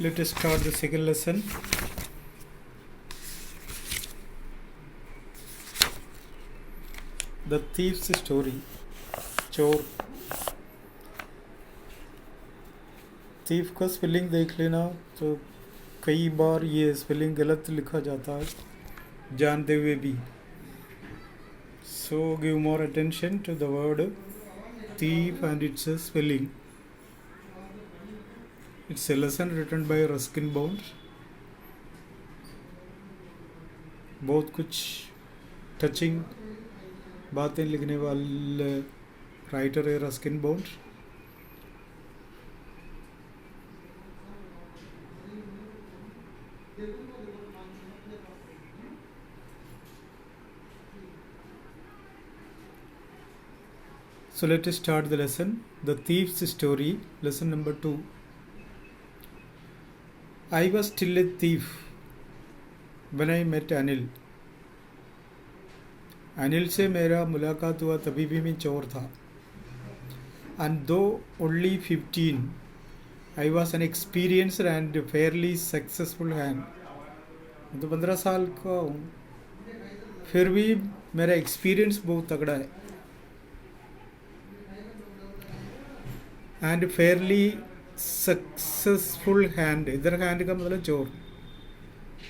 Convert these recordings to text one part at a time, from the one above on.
Let us start the second lesson. The thief's story. चोर. Thief का spelling देख लेना, तो कई बार ये स्पेलिंग गलत लिखा जाता है जानते हुए भी. So give more attention to the word thief and its spelling. It's a lesson written by Ruskin Bond. बहुत कुछ टचिंग बातें लिखने वाले राइटर है Ruskin bond. So let us start the lesson. The thief's story, lesson number 2. I was still a thief when I met Anil. Anil से मेरा मुलाकात हुआ तभी भी मैं चोर था. And though only 15, I was an experienced and fairly successful hand. तो 15 साल का हूँ, फिर भी मेरा एक्सपीरियंस बहुत तगड़ा है. एंड फेयरली सक्सेसफुल हैंड, इधर हैंड का मतलब चोर.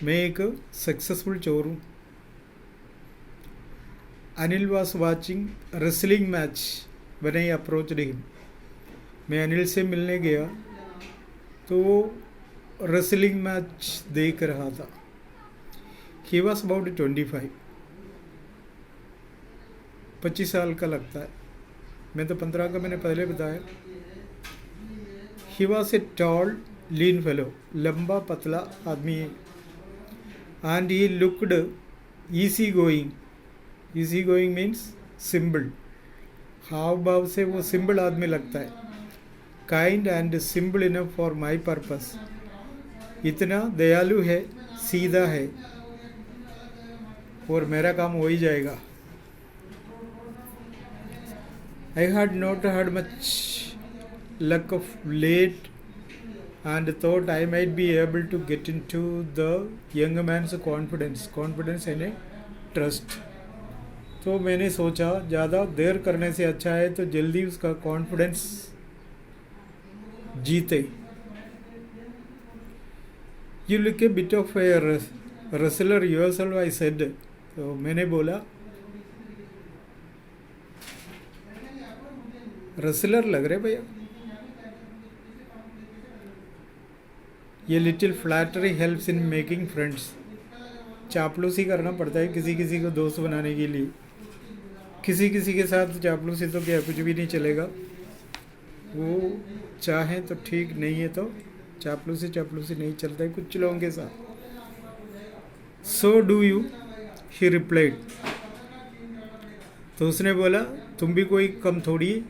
मैं एक सक्सेसफुल चोर हूँ. Anil was watching wrestling match when I approached him. मैं अनिल से मिलने गया तो वो रेसलिंग मैच देख रहा था. ही वॉज अबाउट 25 साल का लगता है. मैं तो 15 का मैंने पहले बताया. He was a tall, lean fellow, लंबा पतला आदमी है. And he looked easy going. Easy going means simple. हाव भाव से वो सिंपल आदमी लगता है. Kind and simple enough for my purpose. इतना दयालु है, सीधा है, और मेरा काम हो ही जाएगा. I had not had much luck of late and thought I might be able to get into the young man's confidence. Confidence यानी trust. तो मैंने सोचा ज़्यादा देर करने से अच्छा है तो जल्दी उसका कॉन्फिडेंस जीते. You look a bit of a wrestler yourself, I said. तो मैंने बोला रेसलर लग रहे भैया. ये little flattery helps in making friends. चापलूसी करना पड़ता है किसी किसी को दोस्त बनाने के लिए. किसी किसी के साथ चापलूसी तो क्या कुछ भी नहीं चलेगा. वो चाहें तो ठीक, नहीं है तो चापलूसी नहीं चलता है कुछ लोगों के साथ. So do you, he replied. तो उसने बोला तुम भी कोई कम थोड़ी है.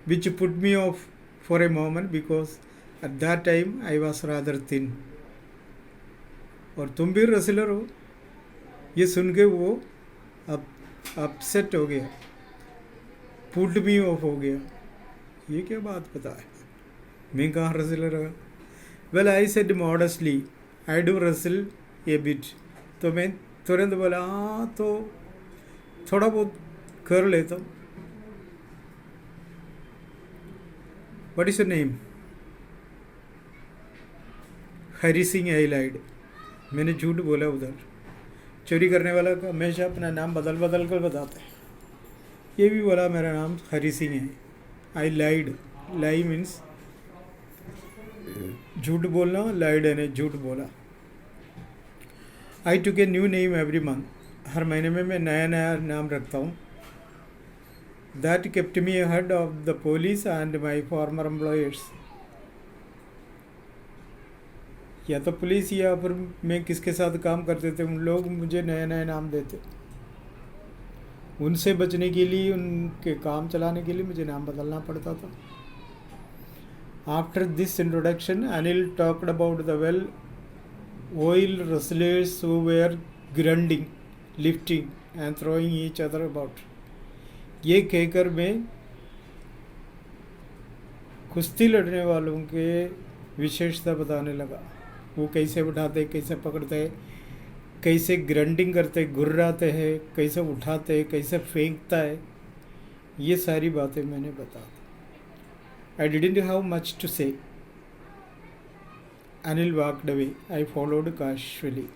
Which put me of for a moment because at that time I was rather thin. और तुम भी रेसलर हो. ये सुन के वो अब अपसेट हो गया. पुट मी ऑफ हो गया. ये क्या बात पता है, मैं कहाँ रेसलर है. Well I said modestly I do wrestle A bit. तो मैं तुरंत बोला हाँ तो थोड़ा बहुत कर लेता हूँ. What is your name. Hari Singh. I lied. मैंने झूठ बोला. उधर चोरी करने वाला का हमेशा अपना नाम बदल कर बताता है. ये भी बोला मेरा नाम हरी सिंह है. आई लाइड. लाई मीन्स झूठ बोलना. लाइड यानी झूठ बोला. I took a new name every month. हर महीने में मैं नया नाम रखता हूँ. That kept me ahead of the police and my former employers. या तो पुलिस या फिर मैं किसके साथ काम करते थे उन लोग मुझे नया नाम देते. उनसे बचने के लिए, उनके काम चलाने के लिए मुझे नाम बदलना पड़ता था. After this introduction Anil talked about the well oiled wrestlers who were grinding, lifting and throwing each other about. ये कहकर मैं कुश्ती लड़ने वालों के विशेषता बताने लगा। वो कैसे उठाते, कैसे पकड़ते, कैसे ग्राइंडिंग करते, घुर्राते हैं, कैसे उठाते, कैसे फेंकता है, ये सारी बातें मैंने बता दी। I didn't have much to say. Anil walked away. I followed casually.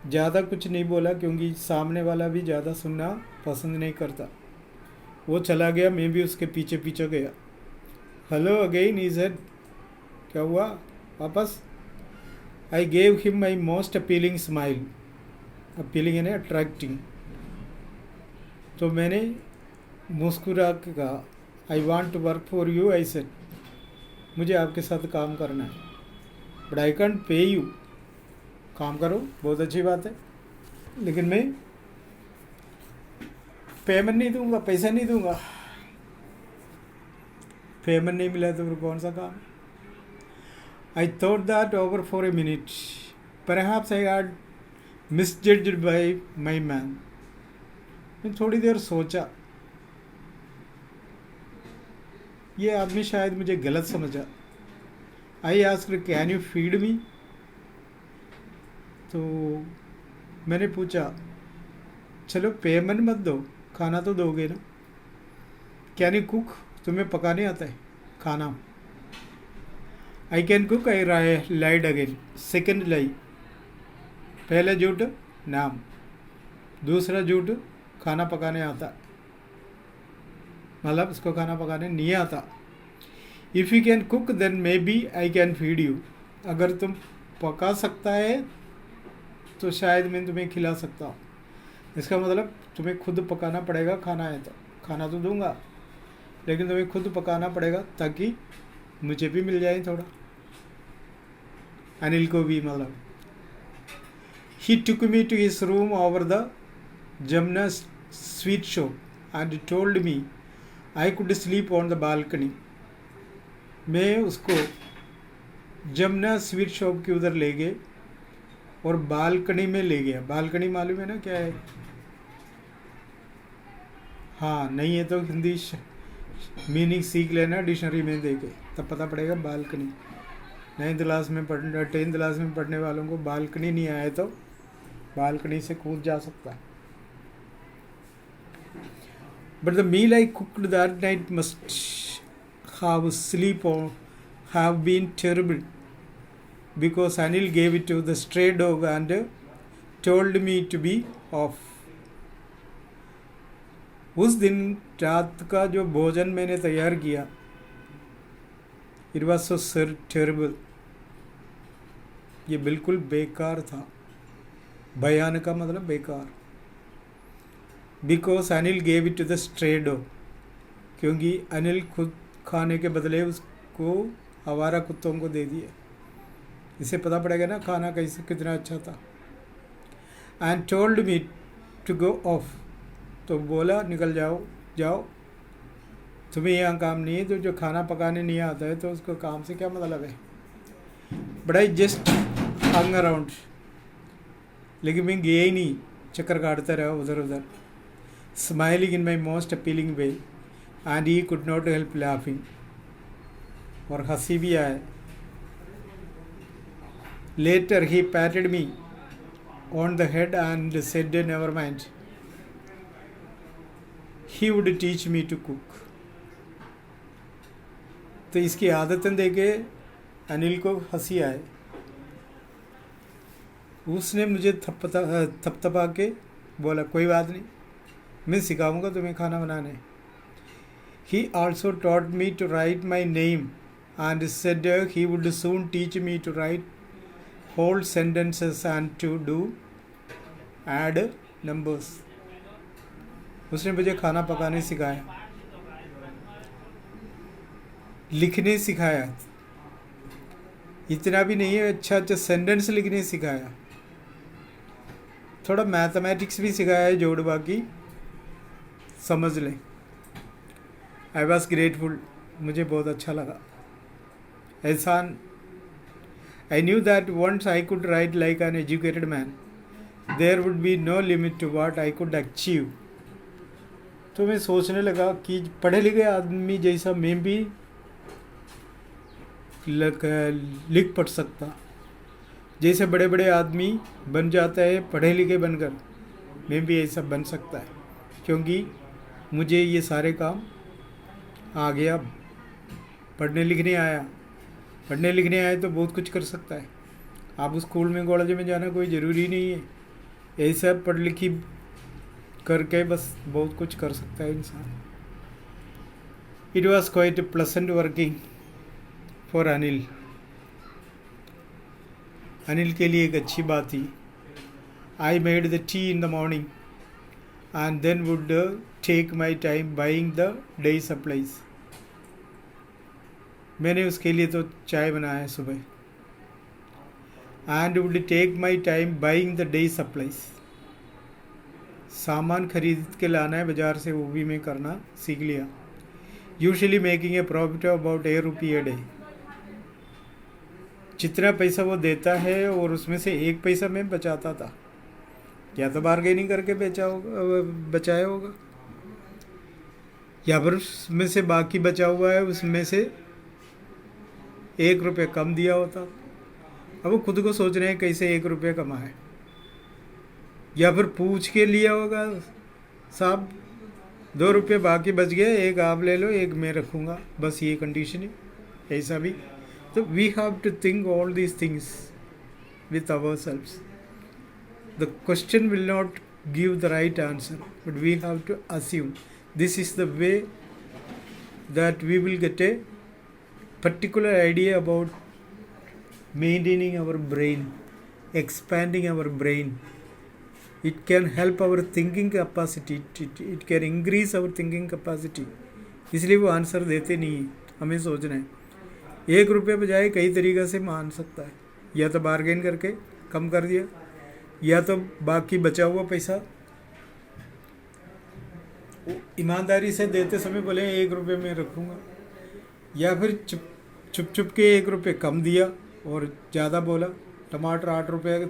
ज़्यादा कुछ नहीं बोला क्योंकि सामने वाला भी ज़्यादा सुनना पसंद नहीं करता। वो चला गया, मैं भी उसके पीछे पीछे गया। Hello again he said. क्या हुआ वापस? I gave him my most appealing smile. Appealing यानी अट्रैक्टिंग। तो मैंने मुस्कुरा के कहा, I want to work for you. I said, मुझे आपके साथ काम करना है, but I can't pay you. काम करो, बहुत अच्छी बात है, लेकिन मैं पेमेंट नहीं दूंगा, पैसा नहीं दूंगा। पेमेंट नहीं मिला तो फिर कौन सा काम? I thought that over for a minute. Perhaps I had misjudged by my man. मैं थोड़ी देर सोचा, ये आदमी शायद मुझे गलत समझा। I asked, can you feed me? तो मैंने पूछा, चलो पेमेंट मत दो, खाना तो दोगे ना? Can you cook? तुम्हें पकाने आता है खाना? I can cook. I lied again. Second lie. पहला झूठ नाम, दूसरा झूठ खाना पकाने आता, मतलब उसको खाना पकाने नहीं आता। If you can cook then maybe I can feed you. अगर तुम पका सकता है तो शायद मैं तुम्हें खिला सकता हूँ। इसका मतलब तुम्हें खुद पकाना पड़ेगा। खाना है तो खाना तो दूंगा, लेकिन तुम्हें खुद पकाना पड़ेगा ताकि मुझे भी मिल जाए थोड़ा, अनिल को भी। मतलब ही took me to his room over the Jamuna sweet shop and told me I could sleep on the balcony. मैं उसको जमुना स्वीट शॉप के उधर ले गए और बालकनी में ले गया। बालकनी मालूम है ना क्या है? हाँ, नहीं है तो हिंदी मीनिंग सीख लेना, डिक्शनरी में देके तब पता पड़ेगा। बालकनी 9th क्लास में 10th क्लास में पढ़ने वालों को बालकनी नहीं आए तो बालकनी से कूद जा सकता है। But the meal I cooked that night must have sleep or have been terrible because Anil gave it to the stray dog and told me to be off. उस दिन रात का जो भोजन मैंने तैयार किया, इट वॉज सो टेरेबल, ये बिल्कुल बेकार था। भयानक का मतलब बेकार। Because Anil gave it to the stray dog, क्योंकि अनिल खुद खाने के बदले उसको आवारा कुत्तों को दे दिए। इसे पता पड़ेगा ना खाना कैसे कितना अच्छा था। And told me to go off, तो बोला निकल जाओ, जाओ, तुम्हें यहाँ काम नहीं है। तो जो खाना पकाने नहीं आता है तो उसको काम से क्या मतलब है? But I just hung around, लेकिन मैं गया ही नहीं, चक्कर काटता रहा उधर उधर, smiling in my most appealing way and he could not help laughing. और हंसी भी आए। Later he patted me on the head and said never mind, he would teach me to cook. तो इसकी आदतें देके अनिल को हंसी आए। उसने मुझे थपथपा के बोला, कोई बात नहीं, मैं सिखाऊंगा तुम्हें खाना बनाने। He also taught me to write my name and said he would soon teach me to write whole sentences and to do add numbers. उसने मुझे खाना पकाने सिखाया, लिखने सिखाया, इतना भी नहीं है, अच्छा अच्छा सेंटेंस लिखने सिखाया, थोड़ा मैथमेटिक्स भी सिखाया है, जोड़ बाकी समझ लें। आई वॉज ग्रेटफुल, मुझे बहुत अच्छा लगा। एहसान, I knew that once I could write like an educated man there would be no limit to what I could achieve. तो मैं सोचने लगा कि पढ़े लिखे आदमी जैसा मैं भी लिख पढ़ सकता। जैसे बड़े बड़े आदमी बन जाता है पढ़े लिखे बनकर, मैं भी ऐसा बन सकता है, क्योंकि मुझे ये सारे काम आ गया। पढ़ने लिखने आया तो बहुत कुछ कर सकता है। आप स्कूल में कॉलेज में जाना कोई ज़रूरी नहीं है, ऐसा पढ़ लिखी करके बस बहुत कुछ कर सकता है इंसान। It was quite pleasant working for Anil. Anil के लिए एक अच्छी बात थी। I made the tea in the morning and then would take my time buying the day supplies. मैंने उसके लिए तो चाय बनाया है सुबह। And would take my time buying the day supplies. सामान खरीद के लाना है बाज़ार से, वो भी मैं करना सीख लिया। Usually making a profit of about ₹1 जितना पैसा वो देता है और उसमें से 1 पैसा मैं बचाता था। या तो बार्गेनिंग करके बचाया होगा, या फिर उसमें से बाकी बचा हुआ है उसमें से ₹1 कम दिया होता। अब वो खुद को सोच रहे हैं कैसे ₹1 कमाए, या फिर पूछ के लिया होगा, साहब ₹2 बाकी बच गया, 1 आप ले लो, 1 मैं रखूँगा, बस ये कंडीशन है। ऐसा भी तो we have to think all these things with ourselves. The question will not give the right answer, but we have to assume this is the way that we will get a particular idea about maintaining our brain, expanding our brain. It can help our thinking capacity, it can increase our thinking capacity. इसलिए वो answer देते नहीं है, हमें सोचना है। ₹1 बजाय कई तरीक़े से मान सकता है, या तो बार्गेन करके कम कर दिया, या तो बाकी बचा हुआ पैसा ईमानदारी से देते समय बोले ₹1 मैं रखूँगा, या फिर चुप के ₹1 कम दिया और ज़्यादा बोला। टमाटर ₹8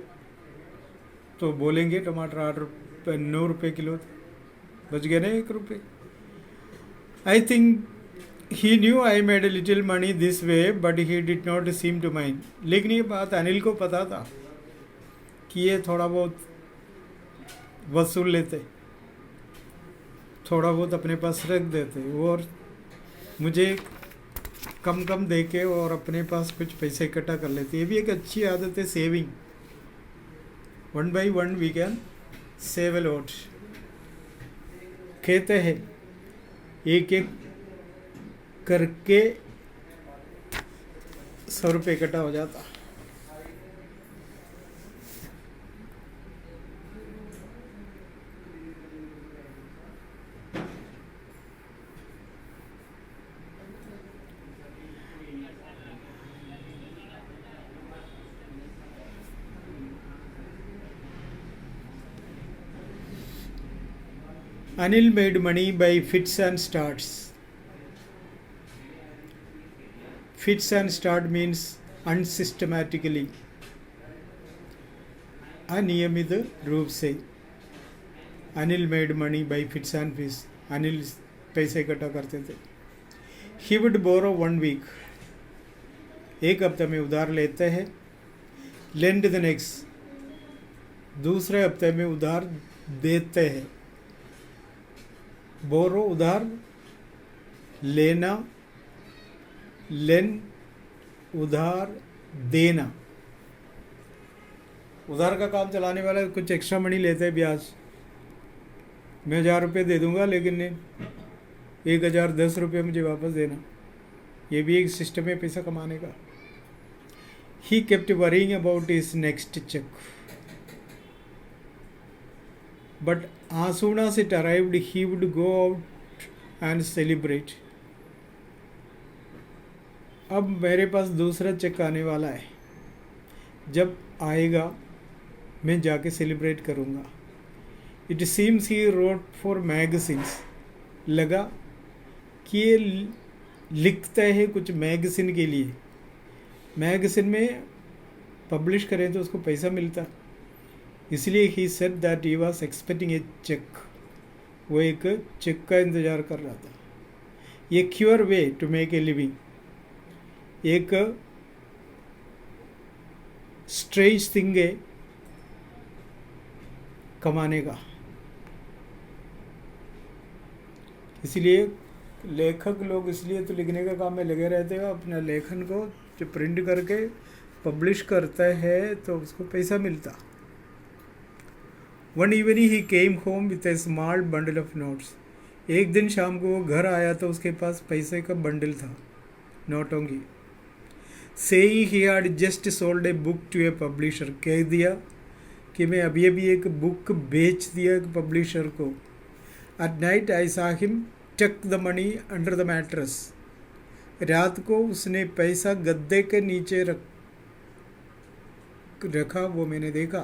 तो बोलेंगे टमाटर ₹9 किलो, बच गया ना ₹1। I think he knew I made a little money this way but he did not seem to mind. लेकिन ये बात अनिल को पता था कि ये थोड़ा बहुत वसूल लेते, थोड़ा बहुत अपने पास रख देते और मुझे कम दे के और अपने पास कुछ पैसे इकट्ठा कर लेते। ये भी एक अच्छी आदत है, saving. 1 by 1 we can save a lot. कहते हैं एक करके ₹100 इकट्ठा हो जाता। Anil made money by fits and starts. Fits and start means unsystematically, अनियमित रूप से। Anil made money by fits and fits. Anil पैसे इकट्ठा करते थे। ही वुड बोरो 1 week, 1 हफ्ते में उधार लेते हैं। लेंड द नेक्स्ट, दूसरे हफ्ते में उधार देते हैं। बोरो उधार, लेना, लेन उधार देना। उधार का काम चलाने वाला कुछ एक्स्ट्रा मनी लेते हैं, ब्याज। मैं ₹1000 दे दूंगा, लेकिन 1010 मुझे वापस देना। ये भी एक सिस्टम है पैसा कमाने का। He kept worrying about his next cheque, but as soon as it arrived he would go out and celebrate. अब मेरे पास दूसरा चेक आने वाला है, जब आएगा मैं जाके सेलिब्रेट करूँगा। It seems he wrote for magazines, लगा कि ये लिखते हैं कुछ मैगजीन के लिए। मैगजीन में पब्लिश करें तो उसको पैसा मिलता, इसलिए he said that he was expecting a cheque. वो एक चेक का इंतज़ार कर रहा था। ये queer way to make a living, एक स्ट्रेंज थिंग है कमाने का। इसलिए लेखक लोग इसलिए तो लिखने का काम में लगे रहते हैं, अपना लेखन को जो प्रिंट करके पब्लिश करता है तो उसको पैसा मिलता। One evening he came home with A small bundle of notes. एक दिन शाम को वो घर आया तो उसके पास पैसे का बंडल था, नोटों की। Saying he had just sold a book to a publisher. कह दिया कि मैं अभी अभी एक बुक बेच दिया एक पब्लिशर को। एट नाइट आई सा हिम टक the money under the mattress. रात को उसने पैसा गद्दे के नीचे रखा, वो मैंने देखा।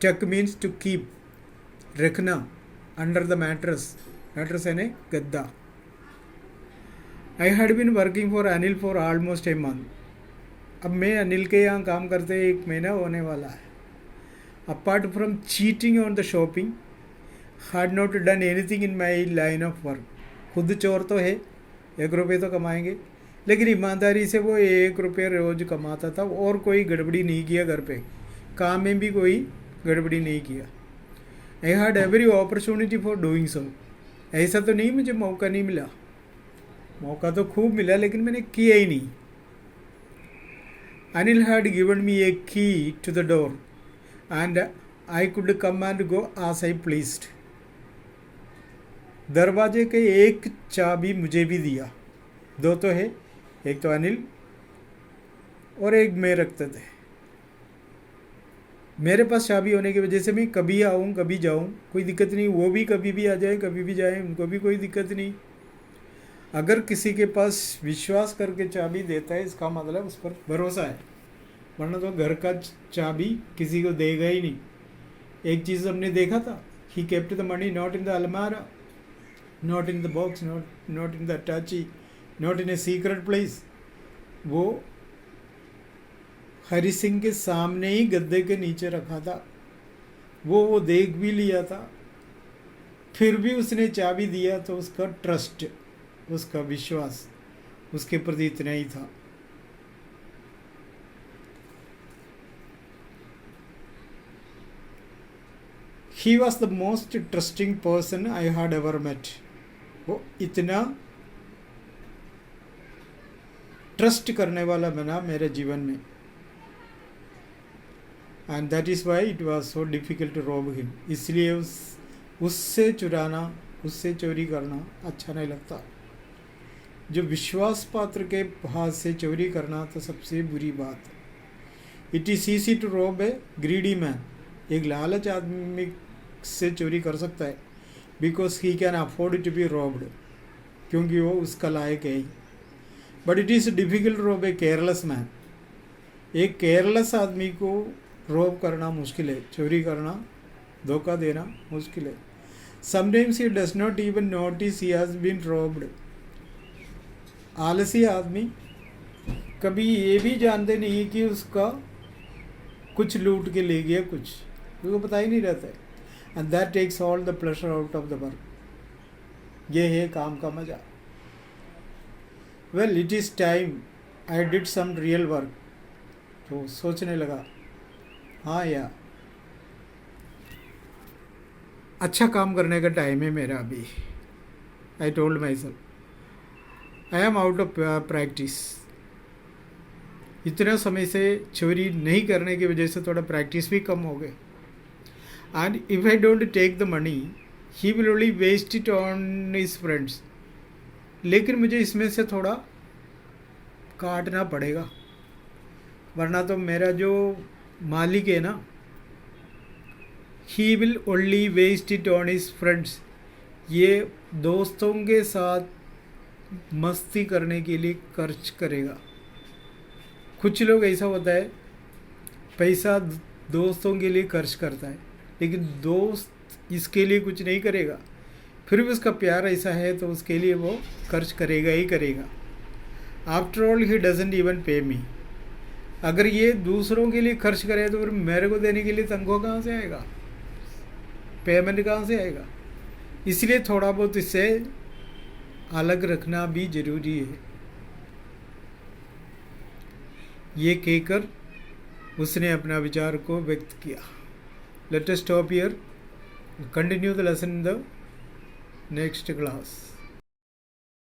टक मीन्स टू कीप, रखना। अंडर द मैट्रेस, मैट्रेस यानी गद्दा। I had been working for Anil for almost a month. अब मैं अनिल के यहाँ काम करते 1 महीना होने वाला है। Apart from cheating on the shopping, had not done anything in my line of work. खुद चोर तो है, 1 रुपये तो कमाएंगे, लेकिन ईमानदारी से वो 1 रुपये रोज़ कमाता था और कोई गड़बड़ी नहीं किया घर पे, काम में भी कोई गड़बड़ी नहीं किया। I had every opportunity for doing so. ऐसा तो नहीं मुझे मौका नहीं मिला, मौका तो खूब मिला लेकिन मैंने किया ही नहीं। Anil had given me a key to the door and I could come and go as I pleased. दरवाजे के एक चाबी मुझे भी दिया, 2 तो है, एक तो अनिल और एक मैं रखते थे। मेरे पास चाबी होने की वजह से मैं कभी आऊँ कभी जाऊँ कोई दिक्कत नहीं, वो भी कभी भी आ जाए कभी भी जाए, उनको भी कोई दिक्कत नहीं। अगर किसी के पास विश्वास करके चाबी देता है इसका मतलब उस पर भरोसा है, वरना तो घर का चाबी किसी को देगा ही नहीं। एक चीज़ हमने देखा था, he kept the money not in the अलमारा, not in the box, not in the attache, not in a secret place. वो हरि सिंह के सामने ही गद्दे के नीचे रखा था, वो देख भी लिया था, फिर भी उसने चाबी दिया तो उसका ट्रस्ट, उसका विश्वास उसके प्रति इतना ही था। He was the most trusting person I had ever met. वो इतना ट्रस्ट करने वाला बना मेरे जीवन में। And that is why it was so difficult to rob him. इसलिए उससे चुराना, उससे चोरी करना अच्छा नहीं लगता। जो विश्वास पात्र के हाथ से चोरी करना तो सबसे बुरी बात है। It is easy to rob a greedy man. एक लालच आदमी से चोरी कर सकता है, because he can afford to be robbed, क्योंकि वो उसका लायक है ही। But it is difficult to rob a careless man. एक केयरलेस आदमी को रॉब करना मुश्किल है, चोरी करना, धोखा देना मुश्किल है। Sometimes he does not even notice he has been robbed. आलसी आदमी कभी ये भी जानते नहीं कि उसका कुछ लूट के ले गया, कुछ उसको पता ही नहीं रहता है। And that takes all the pleasure out of the work. ये है काम का मज़ा। Well it is time I did some real work. तो सोचने लगा, हाँ यार अच्छा काम करने का टाइम है मेरा अभी। I told my self I am out of practice. इतना समय से चोरी नहीं करने की वजह से थोड़ा प्रैक्टिस भी कम हो गए। And if I don't take the money he will only waste it on his friends. लेकिन मुझे इसमें से थोड़ा काटना पड़ेगा, वरना तो मेरा जो मालिक है ना, he will only waste it on his friends. ये दोस्तों के साथ मस्ती करने के लिए खर्च करेगा। कुछ लोग ऐसा होता है, पैसा दोस्तों के लिए खर्च करता है, लेकिन दोस्त इसके लिए कुछ नहीं करेगा, फिर भी उसका प्यार ऐसा है तो उसके लिए वो खर्च करेगा ही करेगा। After all he doesn't even पे मी। अगर ये दूसरों के लिए खर्च करे तो फिर मेरे को देने के लिए तनख्वाह कहाँ से आएगा, पेमेंट कहाँ से आएगा। इसलिए थोड़ा बहुत इससे अलग रखना भी ज़रूरी है। ये कहकर उसने अपना विचार को व्यक्त किया. Let us stop here. Continue the lesson in the next class.